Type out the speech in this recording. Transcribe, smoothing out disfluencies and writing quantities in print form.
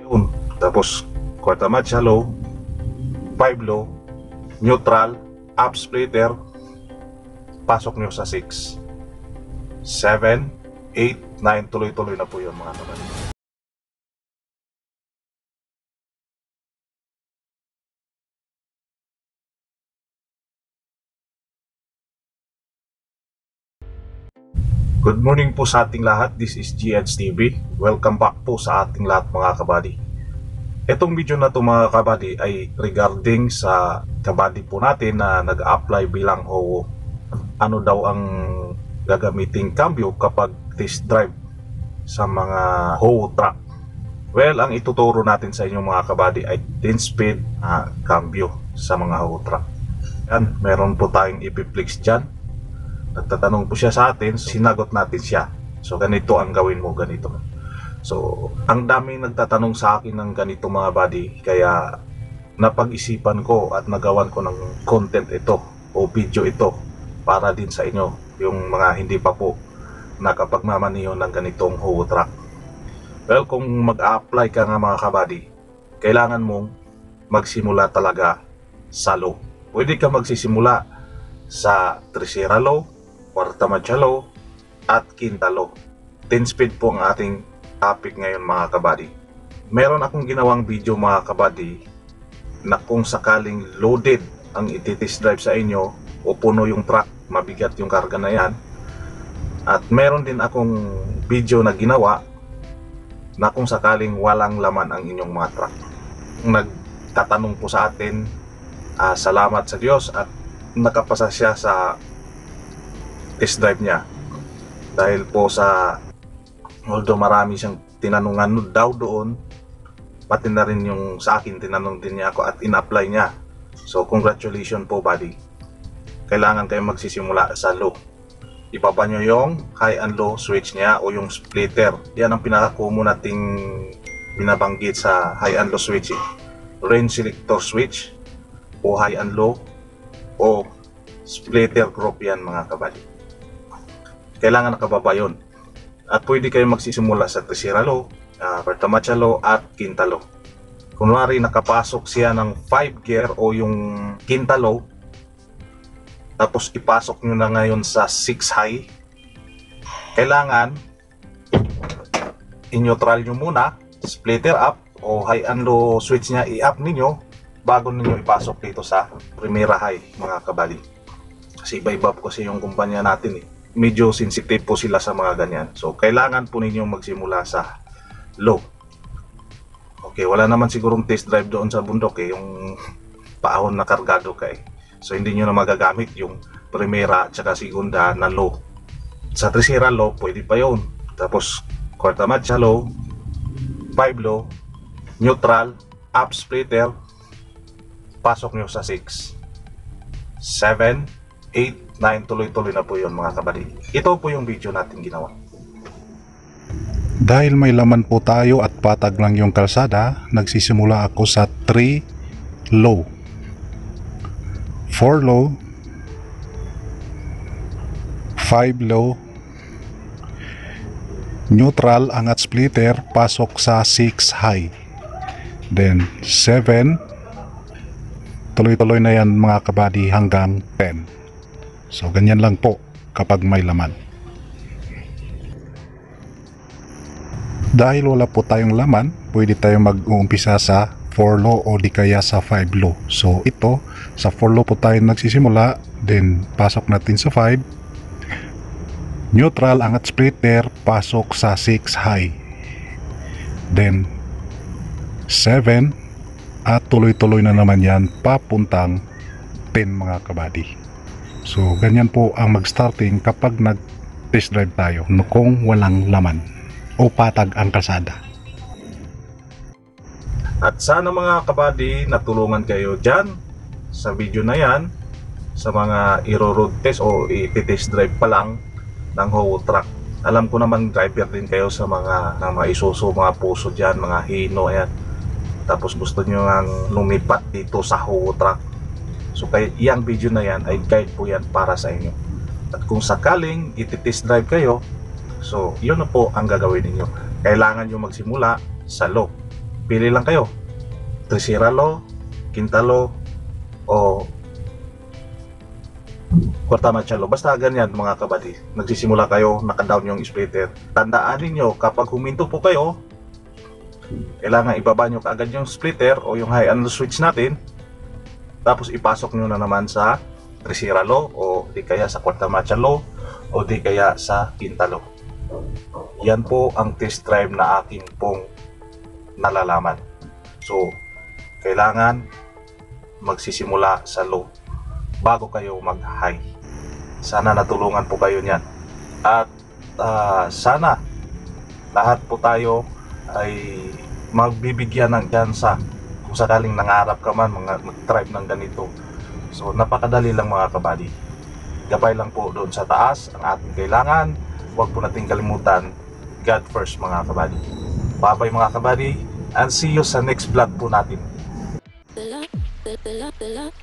yun. Tapos quarter marcha low, 5 low, neutral, up splitter, pasok nyo sa 6, 7, 8, 9, tuloy-tuloy na po yun mga kabady. Good morning po sa ating lahat. This is GH TV. Welcome back po sa ating lahat mga kabady. Itong video na to mga kabady ay regarding sa kabady po natin na nag-apply bilang ano daw ang gagamiting cambio kapag test drive sa mga truck. Well, ang ituturo natin sa inyo mga kabady ay 10-speed cambio sa mga truck. Yan, meron po tayong ipiplex dyan. Nagtatanong po siya sa atin, sinagot natin siya. So ganito ang gawin mo, ganito. So ang daming nagtatanong sa akin ng ganito mga buddy, kaya napag-isipan ko at nagawan ko ng content ito o video ito para din sa inyo, yung mga hindi pa po nakapagmamaniho ng ganitong truck. Well, kung mag-a-apply ka nga mga kabady, kailangan mong magsimula talaga sa low. Pwede ka magsisimula sa tercera low, quarta marcha low, at quinta low. 10 speed po ang ating topic ngayon mga kabady. Meron akong ginawang video mga kabady na kung sakaling loaded ang iti-test drive sa inyo o puno yung truck, mabigat yung karga na yan. At meron din akong video na ginawa na kung sakaling walang laman ang inyong mga truck. Nagtatanong po sa atin, salamat sa Diyos at nakapasa siya sa test drive niya. Dahil po sa, although marami siyang tinanungan daw doon, pati na rin yung sa akin, tinanong din niya ako at in-apply niya. So congratulations po buddy. Kailangan kayo magsisimula sa low. Ibaba nyo yung high and low switch niya o yung splitter. Yan ang pinaka-common nating binabanggit sa high and low switch. Range selector switch o high and low o splitter group yan mga kabady. Kailangan nakababa yun. At pwede kayo magsisimula sa tercera low, quarta marcha low at quinta low. Kunwari nakapasok siya ng 5 gear o yung quinta low, tapos ipasok nyo na ngayon sa 6 high, kailangan in-neutral nyo muna, splitter up o high and low switch nya i-up ninyo bago ninyo ipasok dito sa primera high mga kabady. Kasi iba-iba po kasi yung kumpanya natin medyo sensitive po sila sa mga ganyan. So kailangan po ninyo magsimula sa low. Okay, wala naman sigurong test drive doon sa bundok yung paahon na kargado ka So hindi nyo na magagamit yung primera at saka segunda na low. Sa tercera low, pwede pa yun. Tapos quarta marcha low, 5 low, neutral, up splitter, pasok nyo sa 6, 7, 8, 9, tuloy-tuloy na po yun mga kabady. Ito po yung video natin ginawa. Dahil may laman po tayo at patag lang yung kalsada, nagsisimula ako sa 3 low, 4 low, 5 low, neutral angat splitter, pasok sa 6 high, then 7, tuloy-tuloy na yan mga kabady hanggang 10. So ganyan lang po kapag may laman. Dahil wala po tayong laman, pwede tayong mag-uumpisa sa 4 low o di kaya sa 5 low. So ito, sa 4 low po tayo nagsisimula, then pasok natin sa 5, neutral angat splitter, pasok sa 6 high, then 7, at tuloy-tuloy na naman yan papuntang 10 mga kabady. So ganyan po ang mag-starting kapag nag-test drive tayo kung walang laman o patag ang kalsada. At sana mga kabady natulungan kayo dyan sa video na yan sa mga iro-road test o i-test drive pa lang ng truck. Alam ko naman driver din kayo sa mga Isuzu, mga Puso dyan, mga Hino yan. Tapos gusto nyo nga lumipat dito sa truck. So kaya iyang video na yan ay guide po yan para sa inyo. At kung sakaling iti-test drive kayo, so yun na po ang gagawin ninyo. Kailangan nyo magsimula sa low. pili lang kayo. Trisiralo, Quintalo, o Quartamachalo. Basta ganyan mga kabady. Nagsisimula kayo, naka-down yung splitter. Tandaan ninyo, kapag huminto po kayo, kailangan ibaba nyo kaagad yung splitter o yung high and low switch natin. Tapos ipasok nyo na naman sa Trisiralo o di kaya sa Quartamachalo o di kaya sa Quintalo. Yan po ang test drive na akin pong nalalaman. So, kailangan magsisimula sa low bago kayo mag-high. Sana natulungan po kayo niyan. At sana lahat po tayo ay magbibigyan ng tsansa kung sakaling nangarap ka man mag-drive ng ganito. So napakadali lang mga kabady. Gabay lang po doon sa taas ang ating kailangan. Huwag po nating kalimutan, God first mga kabady. Bye bye mga kabady, and see you sa next vlog po natin. The love.